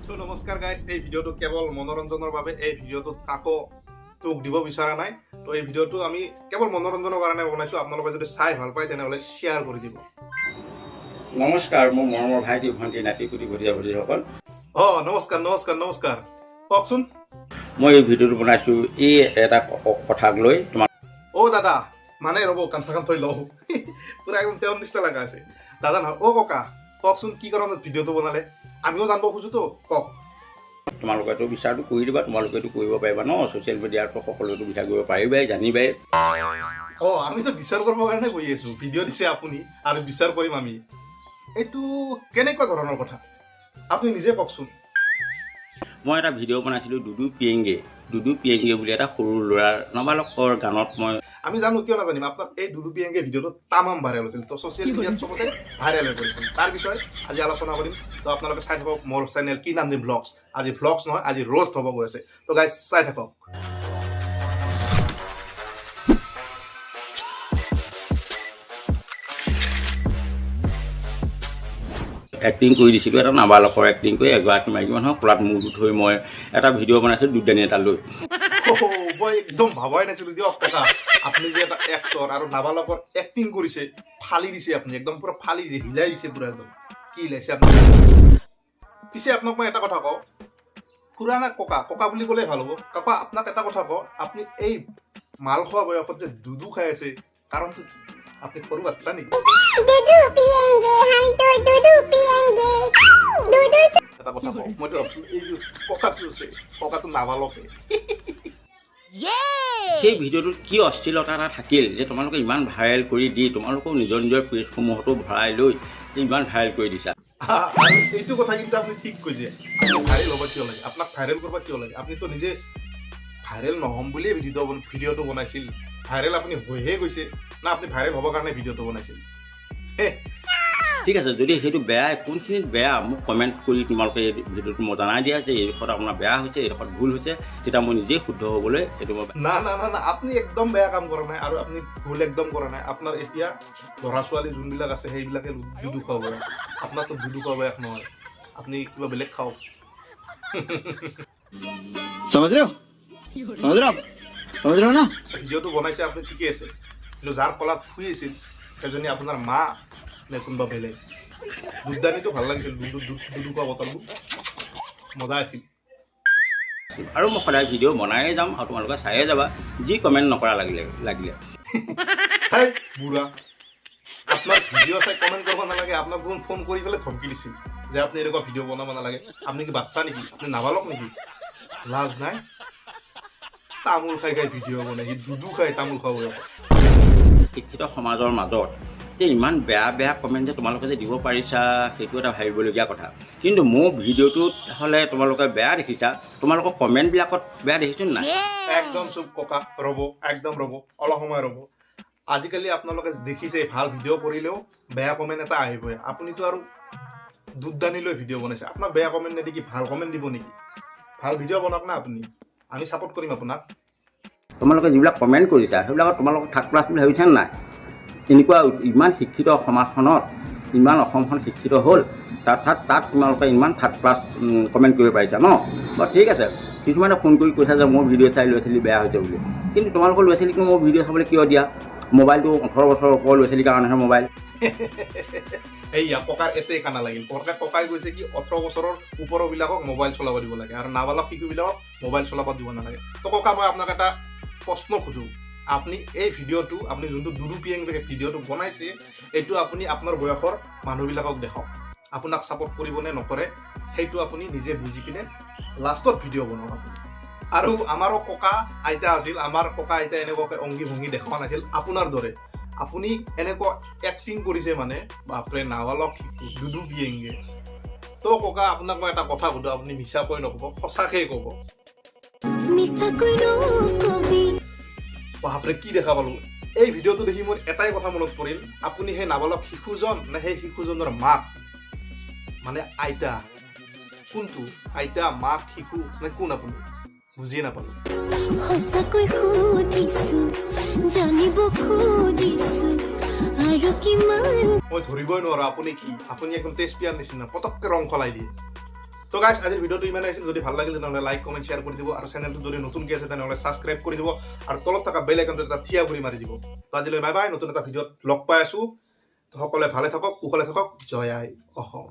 তো নমস্কাৰ গাইজ, এই ভিডিঅ'টো কেৱল মনোৰঞ্জনৰ বাবে এই ভিডিঅ'টো কাকো তোক দিব বিচৰা নাই। তো এই ভিডিঅ'টো আমি কেৱল মনোৰঞ্জনৰ কাৰণে বনাইছোঁ। আপোনালোকে যদি চাই ভাল পায় তেনেহ'লে শ্বেয়াৰ কৰি দিব। নমস্কাৰ, মোৰ মৰমৰ ভাইটি ভণ্টি নাতি পুতি ভতিজা ভতিজাসকল। নমস্কাৰ নমস্কাৰ নমস্কাৰ। কওকচোন। মই এই ভিডিঅ'টো বনাইছোঁ এই এটা কথাক লৈ। তোমাৰ দাদা, মানে ৰ'ব, কামচা থৈ লওঁ। পুৰা একদম তেওঁৰ নিচিনা লগা আছে। দাদা নহয়, ককা কওকচোন, কি কাৰণত ভিডিঅ'টো বনালে? আমিও জানিব খোজোতো, কওক। তোমালোকেতো বিচাৰটো কৰি দিবা, তোমালোকেতো কৰিব পাৰিবা ন। ছ'চিয়েল মিডিয়াৰ পৰা সকলোতো বিচাৰ কৰিব পাৰিবাই, জানিবাই। আমিতো বিচাৰ কৰিবৰ কাৰণে কৈ আছোঁ। ভিডিঅ' দিছে আপুনি আৰু বিচাৰ কৰিম আমি। এইটো কেনেকুৱা ধৰণৰ কথা আপুনি নিজে কওকচোন। মই এটা ভিডিঅ' বনাইছিলোঁ দুডু পিয়েংগে বুলি এটা সৰু ল'ৰাৰ নাবালকৰ গানত। আমি জানো, কিয় নাজানিম। আপোনাৰ এই দুডু পিয়েংগে ভিডিঅ'টো তামাম ভাইৰেল হৈছিল। তো ছ'চিয়েল মিডিয়াত চবতে ভাইৰেল হৈ পৰিছিল। তাৰ বিষয়ে আজি আলোচনা কৰিম। তো আপোনালোকে চাই থাকক মোৰ চেনেল, কি নাম দিম, ভ্লগছ। আজি ভ্লগছ নহয়, আজি ৰোষ্ট হ'ব গৈ আছে। তো গাইজ চাই থাকক। এক্টিং কৰি দিছিলোঁ, এটা নাবালকৰ এক্টিং কৰি এগৰাকী মাইকী মানুহক কোলাত মূৰটো থৈ মই এটা ভিডিঅ' বনাইছিলোঁ দুদানি এটা লৈ। মই একদম ভাবাই নাছিলোঁ দিয়ক কথা। আপুনি যে এটা এক্টৰ আৰু নাবালকৰ এক্টিং কৰিছে, ফালি দিছে আপুনি, একদম পুৰা ফালি দিছে, হিলাই দিছে পুৰা একদম। কি হিলাইছে আপুনি? পিছে আপোনাক মই এটা কথা কওঁ, খুৰানা ককা বুলি ক'লেই ভাল হ'ব। কাকা, আপোনাক এটা কথা কওঁ, আপুনি এই মাল খোৱা বয়সত যে দুধু খাই আছে, কাৰণটো কি? আপুনি সৰু বাচ্চা নেকি? এটা কথা কওঁ, মইতো ভাবছোঁ এই যে ককাটো আছে, ককাটো নাবালকে। সেই ভিডিঅ'টোত কি অশ্লীলতা এটা থাকিল যে তোমালোকে ইমান ভাইৰেল কৰি দি তোমালোকেও নিজৰ নিজৰ পেজসমূহতো ভৰাই লৈ ইমান ভাইৰেল কৰি দিছা। এইটো কথা কিন্তু আপুনি ঠিক কৈছে। আপুনি ভাইৰেল হ'ব কিয় লাগে? আপোনাক ভাইৰেল কৰিব কিয় লাগে? আপুনিতো নিজে ভাইৰেল নহ'ম বুলিয়ে ভিডিঅ'টো বনাইছিল। ভাইৰেল আপুনি হৈহে গৈছে না, আপুনি ভাইৰেল হ'বৰ কাৰণে ভিডিঅ'টো বনাইছিল? ঠিক আছে, যদি সেইটো বেয়া, কোনখিনিত বেয়া মোক কমেণ্ট কৰি তোমালোকে এই ভিডিঅ'টো মই জনাই দিয়া যে এইডোখৰত আপোনাৰ বেয়া হৈছে, এইডোখৰত ভুল হৈছে, তেতিয়া মই নিজেই শুদ্ধ হ'বলৈ এইটো মই না, আপুনি একদম বেয়া কাম কৰা নাই আৰু আপুনি ভুল একদম কৰা নাই। আপোনাৰ এতিয়া ল'ৰা ছোৱালী যোনবিলাক আছে সেইবিলাকে দুধু খোৱা বয়স। আপোনাৰতো দুধু খোৱা বয়স নহয়, আপুনি কিবা বেলেগ খাওক। समझ रहे हो ना? ভিডিঅ'টো বনাইছে আপুনি, ঠিকে আছে, কিন্তু যাৰ কলাত শুই আছিল সেইজনী আপোনাৰ মা নে কোনোবা বেলেগ? দুধদানিটো ভাল লাগিছিল, দুধু খোৱা বটলবোৰ মজা আছিল। আৰু মই সদায় ভিডিঅ' বনায়ে যাম আৰু তোমালোকে চায়ে যাবা, যি কমেণ্ট নকৰা লাগিলে। হেই বুঢ়া, আপোনাৰ ভিডিঅ' চাই কমেণ্ট কৰিব নালাগে। আপোনাক ফোন কৰি পেলাই ধমকি দিছিল যে আপুনি এনেকুৱা ভিডিঅ' বনাব নালাগে। আপুনি কি বাচ্চা নেকি? আপুনি নাবালক নেকি? লাজ নাই? তামোল খাই ভিডিঅ' বনাই, সি দুধু খাই তামোল খাব। শিক্ষিত সমাজৰ মাজত যে ইমান বেয়া কমেণ্ট যে তোমালোকে যে দিব পাৰিছা, সেইটো এটা ভাবিবলগীয়া কথা। কিন্তু মোৰ ভিডিঅ'টোত হ'লে তোমালোকে বেয়া দেখিছা, তোমালোকৰ কমেণ্টবিলাকত বেয়া দেখিছোঁ নাই? একদম চুপ ককা, ৰ'ব, একদম ৰ'ব, অলপ সময় ৰ'ব। আজিকালি আপোনালোকে দেখিছে, ভাল ভিডিঅ' কৰিলেও বেয়া কমেণ্ট এটা আহিবই। আপুনিতো আৰু দুধদানি লৈ ভিডিঅ' বনাইছে, আপোনাক বেয়া কমেণ্ট নেদেখি ভাল কমেণ্ট দিব নেকি? ভাল ভিডিঅ' বনাওক না আপুনি, আমি ছাপোৰ্ট কৰিম আপোনাক। তোমালোকে যিবিলাক কমেণ্ট কৰিছা সেইবিলাকত তোমালোকক থাৰ্ড ক্লাছ বুলি ভাবিছা নাই? এনেকুৱা ইমান শিক্ষিত সমাজখনত, ইমান অসমখন শিক্ষিত হ'ল, তাত তোমালোকে ইমান থাৰ্ড ক্লাছ কমেণ্ট কৰিব পাৰিছা ন? বাৰু ঠিক আছে, কিছুমানে ফোন কৰি কৈছা যে মোৰ ভিডিঅ' চাই ল'ৰা ছোৱালী বেয়া হৈছে বুলি। কিন্তু তোমালোকৰ ল'ৰা ছোৱালীক মোৰ ভিডিঅ' চাবলৈ কিয় দিয়া? মোবাইলটো 18 বছৰৰ ওপৰৰ ল'ৰা ছোৱালীৰ কাৰণেহে মোবাইল। এইয়া ককাৰ এতেই কানা লাগিল। ককাই কৈছে কি 18 বছৰৰ ওপৰবিলাকক মোবাইল চলাব দিব লাগে আৰু নাবালক শিশুবিলাকক মোবাইল চলাব দিব নালাগে। তো ককা, মই আপোনাক এটা প্ৰশ্ন সোধোঁ। আপুনি এই ভিডিঅ'টো, আপুনি যোনটো দুডু পিয়েংগে ভিডিঅ'টো বনাইছে, এইটো আপুনি আপোনাৰ বয়সৰ মানুহবিলাকক দেখাওক। আপোনাক ছাপোৰ্ট কৰিব নে নকৰে সেইটো আপুনি নিজে বুজি কিনে লাষ্টত ভিডিঅ' বনাওক আপুনি। আৰু আমাৰো ককা আইতা আছিল, আমাৰ ককা আইতা এনেকুৱাকৈ অংগী ভংগী দেখুওৱা নাছিল আপোনাৰ দৰে। আপুনি এনেকুৱা এক্টিং কৰিছে মানে, বাপৰে, নাবালক শিশু দুডু পিয়েংগে। তো ককা, আপোনাক মই এটা কথা সুধোঁ, আপুনি মিছাকৈ নক'ব, সঁচাকৈ ক'ব। বাপৰে, কি দেখা পালোঁ এই ভিডিঅ'টো দেখি। মোৰ এটাই কথা মনত পৰিল, আপুনি সেই নাবালক শিশুজন নে সেই শিশুজনৰ মাক, মানে আইতা? কোনটো আইতা, মাক, শিশু নে কোন আপুনি? বুজিয়ে নাপালোঁ। মই ধৰিবই নোৱাৰো আপুনি কি। আপুনি একদম তেজপিয়াৰ নিচিনা পটককে ৰং সলাই দিয়ে। তো গাইজ আজিৰ ভিডিঅ'টো ইমানে আছিল যদি ভাল লাগিলে তেনেহ'লে লাইক কমেণ্ট শ্বেয়াৰ কৰি দিব আৰু চেনেলটো যদি নতুনকৈ আছে তেনেহ'লে ছাবস্ক্ৰাইব কৰি দিব আৰু তলত থকা বেল আইকনটো এটা থিয়া কৰি মাৰি দিব তো আজিলৈ বাই বাই নতুন এটা ভিডিঅ'ত লগ পাই আছোঁ সকলোৱে ভালে থাকক কুশলে থাকক জয় আই অসম